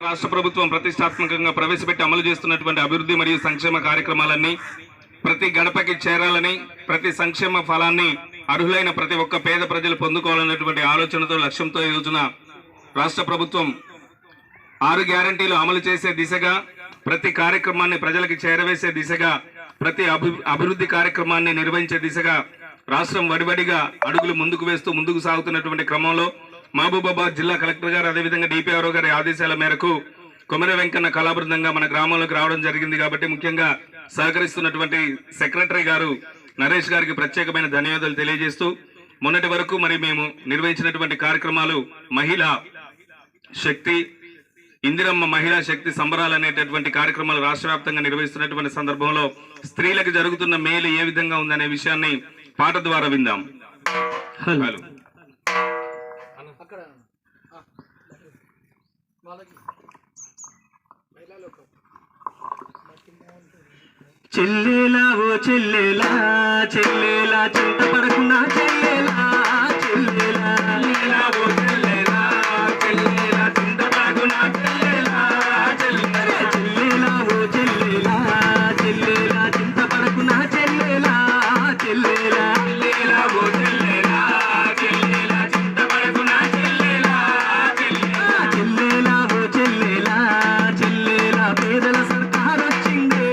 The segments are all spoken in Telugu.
రాష్ట్ర ప్రభుత్వం ప్రతిష్టాత్మకంగా ప్రవేశపెట్టి అమలు చేస్తున్నటువంటి అభివృద్ధి మరియు సంక్షేమ కార్యక్రమాలన్నీ ప్రతి గడపకి చేరాలని, ప్రతి సంక్షేమ ఫలాన్ని అర్హులైన ప్రతి ఒక్క పేద ప్రజలు పొందుకోవాలనేటువంటి ఆలోచనతో లక్ష్యంతో ఈ రోజున రాష్ట్ర ప్రభుత్వం 6 గ్యారంటీలు అమలు చేసే దిశగా, ప్రతి కార్యక్రమాన్ని ప్రజలకు చేరవేసే దిశగా, ప్రతి అభివృద్ధి కార్యక్రమాన్ని నిర్వహించే దిశగా రాష్ట్రం వడివడిగా అడుగులు ముందుకు వేస్తూ ముందుకు సాగుతున్నటువంటి క్రమంలో మహబూబాబాద్ జిల్లా కలెక్టర్ గారు అదేవిధంగా డిపిఆర్ఓ గారి ఆదేశాల మేరకు కొమర వెంకన్న కళాబృందంగా మన గ్రామంలోకి రావడం జరిగింది. కాబట్టి ముఖ్యంగా సహకరిస్తున్నటువంటి సెక్రటరీ గారు నరేష్ గారికి ప్రత్యేకమైన ధన్యవాదాలు తెలియజేస్తూ, మొన్నటి వరకు మరి మేము నిర్వహించినటువంటి కార్యక్రమాలు మహిళా శక్తి, ఇందిరమ్మ మహిళా శక్తి సంబరాలు అనేటటువంటి కార్యక్రమాలు రాష్ట్ర వ్యాప్తంగా నిర్వహిస్తున్నటువంటి సందర్భంలో స్త్రీలకు జరుగుతున్న మేలు ఏ విధంగా ఉందనే విషయాన్ని పాట ద్వారా విందాం. చెల్లేలా ఓ చెల్లేలా చెల్లేలా చింతపడకున్నా చెల్లేలా చెల్లేలా ఓ చెల్లేలా చెల్లేలా చింతపడకున్నా చెల్లేలా చెల్లేలా ఓ చెల్లేలా చెల్లేలా చింతపడకున్నా చెల్లేలా చెల్లేలా ఓ చెల్లేలా చెల్లేలా చింతపడకున్నా చెల్లేలా చెల్లేలా ఓ చెల్లేలా చెల్లేలా పేదల సర్కారు వచ్చిందే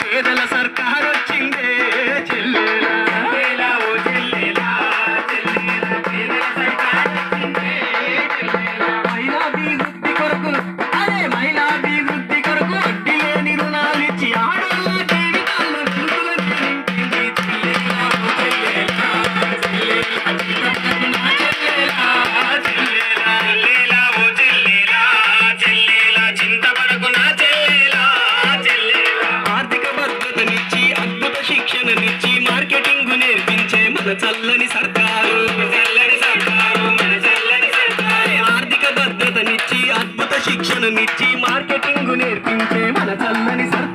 పేదల సర్కారు వచ్చిందే చెల్లేలా ఓ చెల్లేలా చెల్లేలా పేదల సర్కారు వచ్చిందే చెల్లేలా మహిళాభివృద్ధి కొరకు మహిళాభివృద్ధి కొరకు వడ్డీ లేని రుణాలిచ్చి ఆడవాళ్ళ జీవితాల్లో వెలుగులను నింపింది చెల్లేలా ఓ చెల్లేలా చెల్లేలా ఓ చెల్లేలా చెల్లేలా చింతపడకున్నా చెల్లేలా శిక్షణనిచ్చి మార్కెటింగ్ నేర్పించే మన చల్లని సర్కారు ఆర్థిక భద్రతనిచ్చి అద్భుత శిక్షణనిచ్చి మార్కెటింగ్ నేర్పించే మన చల్లని సర్కారు